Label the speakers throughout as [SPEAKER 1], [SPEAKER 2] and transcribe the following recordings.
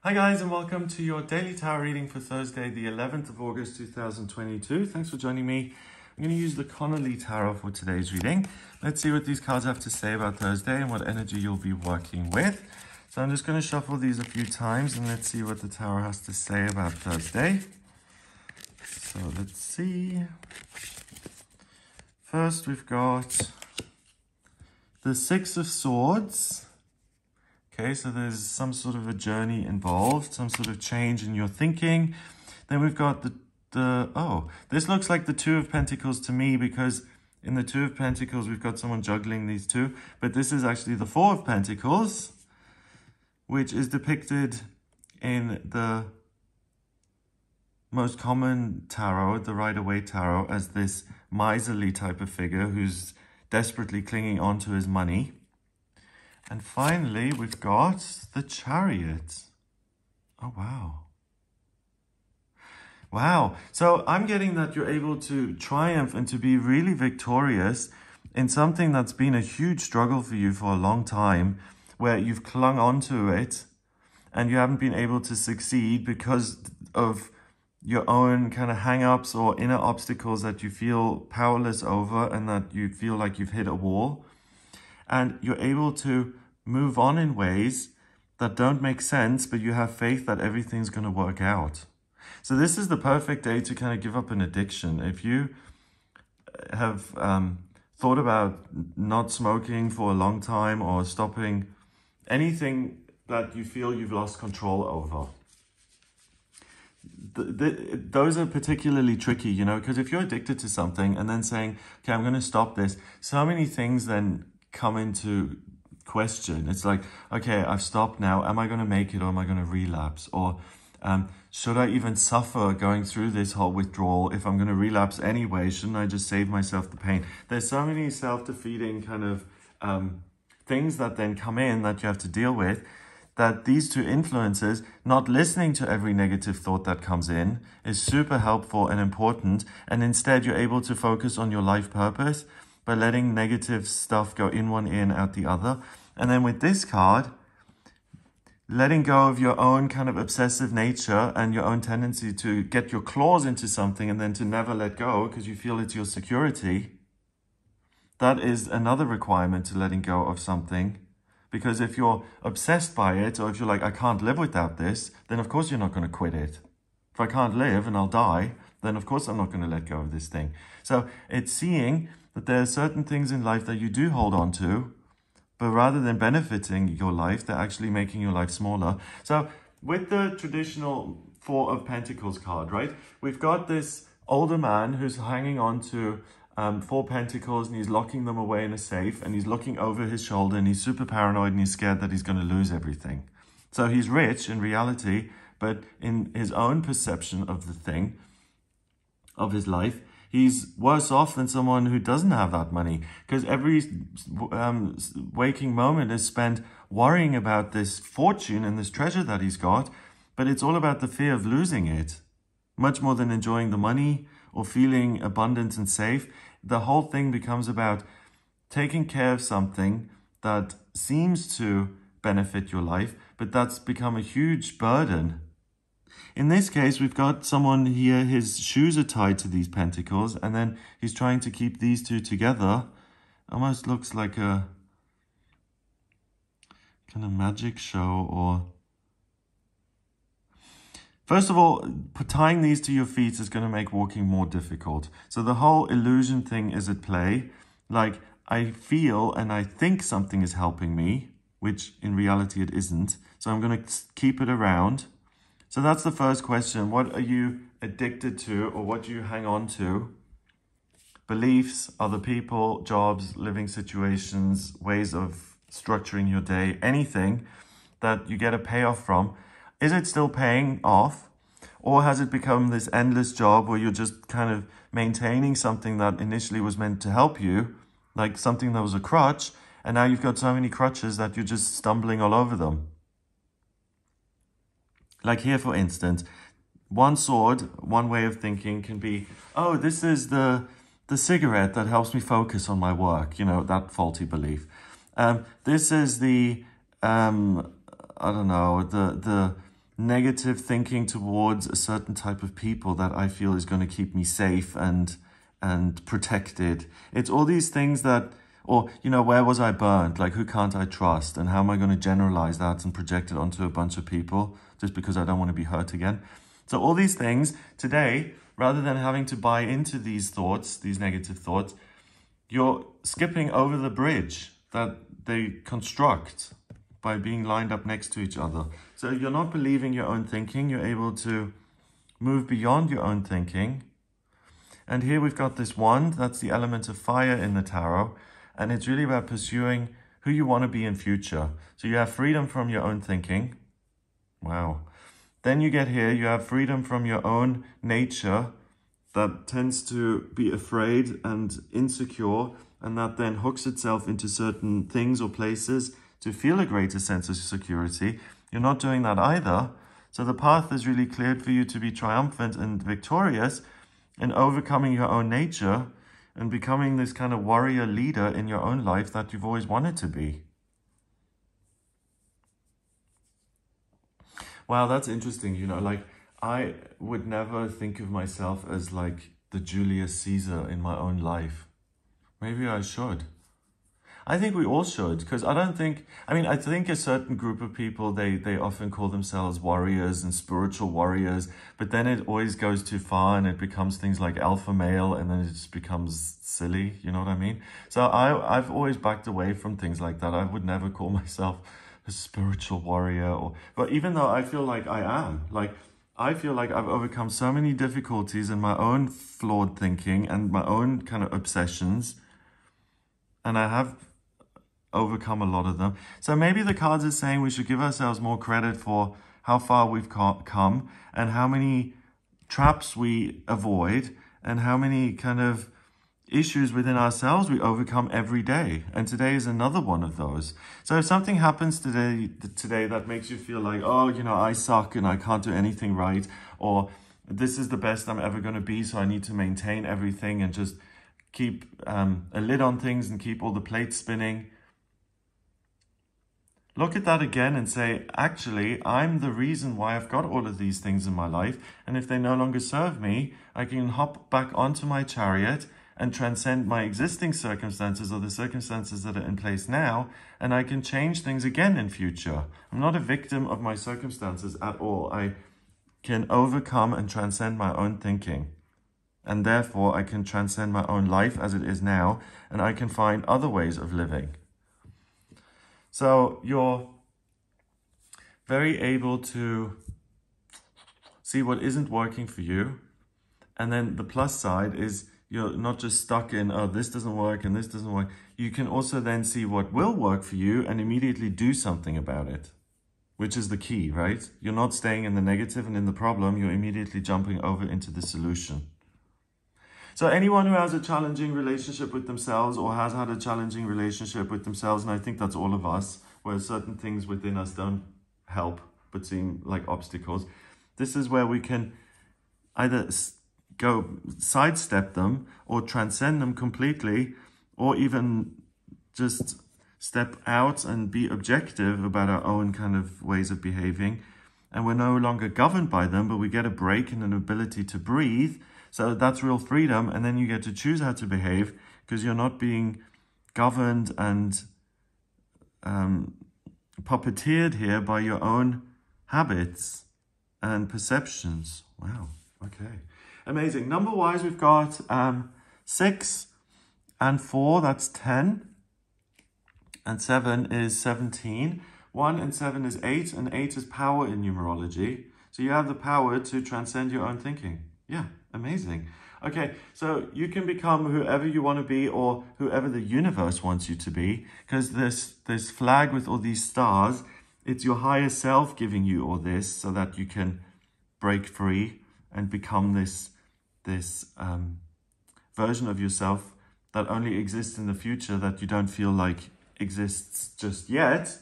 [SPEAKER 1] Hi guys, and welcome to your daily tarot reading for Thursday, the 11th of August 2022. Thanks for joining me. I'm going to use the Connolly Tarot for today's reading. Let's see what these cards have to say about Thursday and what energy you'll be working with. So I'm just going to shuffle these a few times and let's see what the tarot has to say about Thursday. So let's see. First we've got the Six of Swords. Okay, so there's some sort of a journey involved, some sort of change in your thinking. Then we've got this looks like the Two of Pentacles to me, because in the Two of Pentacles, we've got someone juggling these two. But this is actually the Four of Pentacles, which is depicted in the most common tarot, the Rider-Waite Tarot, as this miserly type of figure who's desperately clinging on to his money. And finally, we've got the Chariot. Oh, wow. Wow. So I'm getting that you're able to triumph and to be really victorious in something that's been a huge struggle for you for a long time, where you've clung on to it and you haven't been able to succeed because of your own kind of hang-ups or inner obstacles that you feel powerless over and that you feel like you've hit a wall. And you're able to move on in ways that don't make sense, but you have faith that everything's going to work out. So this is the perfect day to kind of give up an addiction. If you have thought about not smoking for a long time or stopping anything that you feel you've lost control over, those are particularly tricky, you know, because if you're addicted to something and then saying, okay, I'm going to stop this, so many things then come into question. It's like, okay, I've stopped now. Am I going to make it, or am I going to relapse? Or should I even suffer going through this whole withdrawal? If I'm going to relapse anyway, shouldn't I just save myself the pain? There's so many self-defeating kind of things that then come in that you have to deal with, that these two influences, not listening to every negative thought that comes in, is super helpful and important. And instead, you're able to focus on your life purpose by letting negative stuff go in one ear and out the other. And then with this card, letting go of your own kind of obsessive nature and your own tendency to get your claws into something and then to never let go because you feel it's your security. That is another requirement to letting go of something. Because if you're obsessed by it, or if you're like, I can't live without this, then of course you're not going to quit it. If I can't live and I'll die, then of course I'm not going to let go of this thing. So it's seeing that there are certain things in life that you do hold on to, but rather than benefiting your life, they're actually making your life smaller. So with the traditional Four of Pentacles card, right, we've got this older man who's hanging on to four pentacles and he's locking them away in a safe and he's looking over his shoulder and he's super paranoid and he's scared that he's going to lose everything. So he's rich in reality, but in his own perception of the thing, of his life, he's worse off than someone who doesn't have that money, because every waking moment is spent worrying about this fortune and this treasure that he's got, but it's all about the fear of losing it, much more than enjoying the money or feeling abundant and safe. The whole thing becomes about taking care of something that seems to benefit your life, but that's become a huge burden. In this case, we've got someone here, his shoes are tied to these pentacles, and then he's trying to keep these two together. Almost looks like a kind of magic show, or... First of all, tying these to your feet is going to make walking more difficult. So the whole illusion thing is at play. Like, I feel and I think something is helping me, which in reality it isn't. So I'm going to keep it around. So that's the first question. What are you addicted to, or what do you hang on to? Beliefs, other people, jobs, living situations, ways of structuring your day, anything that you get a payoff from. Is it still paying off, or has it become this endless job where you're just kind of maintaining something that initially was meant to help you, like something that was a crutch, and now you've got so many crutches that you're just stumbling all over them? Like here, for instance, one sword, one way of thinking can be, oh, this is the cigarette that helps me focus on my work, you know, that faulty belief. This is the, I don't know, the negative thinking towards a certain type of people that I feel is going to keep me safe and protected. It's all these things that, or, you know, where was I burned? Like, who can't I trust? And how am I going to generalize that and project it onto a bunch of people just because I don't want to be hurt again? So all these things today, rather than having to buy into these thoughts, these negative thoughts, you're skipping over the bridge that they construct by being lined up next to each other. So you're not believing your own thinking. You're able to move beyond your own thinking. And here we've got this wand. That's the element of fire in the tarot. And it's really about pursuing who you want to be in future. So you have freedom from your own thinking. Wow. Then you get here, you have freedom from your own nature that tends to be afraid and insecure, and that then hooks itself into certain things or places to feel a greater sense of security. You're not doing that either. So the path is really cleared for you to be triumphant and victorious in overcoming your own nature and becoming this kind of warrior leader in your own life that you've always wanted to be. Wow, that's interesting. You know, like, I would never think of myself as like the Julius Caesar in my own life. Maybe I should. I think we all should, because I think a certain group of people, they often call themselves warriors and spiritual warriors, but then it always goes too far and it becomes things like alpha male, and then it just becomes silly, you know what I mean? So I've always backed away from things like that. I would never call myself a spiritual warrior, but even though I feel like I am, like, I feel like I've overcome so many difficulties in my own flawed thinking and my own kind of obsessions, and I have overcome a lot of them. So maybe the cards are saying we should give ourselves more credit for how far we've come and how many traps we avoid and how many kind of issues within ourselves we overcome every day. And today is another one of those. So if something happens today that makes you feel like, oh, you know, I suck and I can't do anything right, or this is the best I'm ever going to be, so I need to maintain everything and just keep a lid on things and keep all the plates spinning. Look at that again and say, actually, I'm the reason why I've got all of these things in my life. And if they no longer serve me, I can hop back onto my chariot and transcend my existing circumstances or the circumstances that are in place now, and I can change things again in future. I'm not a victim of my circumstances at all. I can overcome and transcend my own thinking. And therefore, I can transcend my own life as it is now, and I can find other ways of living. So you're very able to see what isn't working for you. And then the plus side is you're not just stuck in, oh, this doesn't work and this doesn't work. You can also then see what will work for you and immediately do something about it, which is the key, right? You're not staying in the negative and in the problem. You're immediately jumping over into the solution. So anyone who has a challenging relationship with themselves or has had a challenging relationship with themselves, and I think that's all of us, where certain things within us don't help but seem like obstacles, this is where we can either go sidestep them or transcend them completely, or even just step out and be objective about our own kind of ways of behaving. And we're no longer governed by them, but we get a break and an ability to breathe. So that's real freedom. And then you get to choose how to behave because you're not being governed and puppeteered here by your own habits and perceptions. Wow. Okay. Amazing. Number-wise, we've got 6 and 4. That's 10. And 7 is 17. 1 and 7 is 8. And 8 is power in numerology. So you have the power to transcend your own thinking. Yeah. Amazing. Okay, so you can become whoever you want to be or whoever the universe wants you to be, because this flag with all these stars, it's your higher self giving you all this so that you can break free and become this version of yourself that only exists in the future, that you don't feel like exists just yet.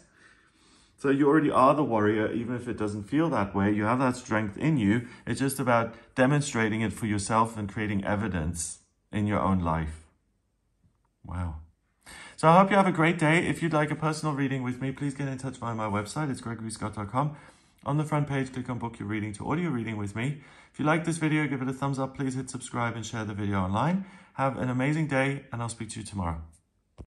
[SPEAKER 1] So you already are the warrior, even if it doesn't feel that way. You have that strength in you. It's just about demonstrating it for yourself and creating evidence in your own life. Wow. So I hope you have a great day. If you'd like a personal reading with me, please get in touch via my website. It's gregoryscott.com. On the front page, click on book your reading to audio reading with me. If you like this video, give it a thumbs up. Please hit subscribe and share the video online. Have an amazing day, and I'll speak to you tomorrow.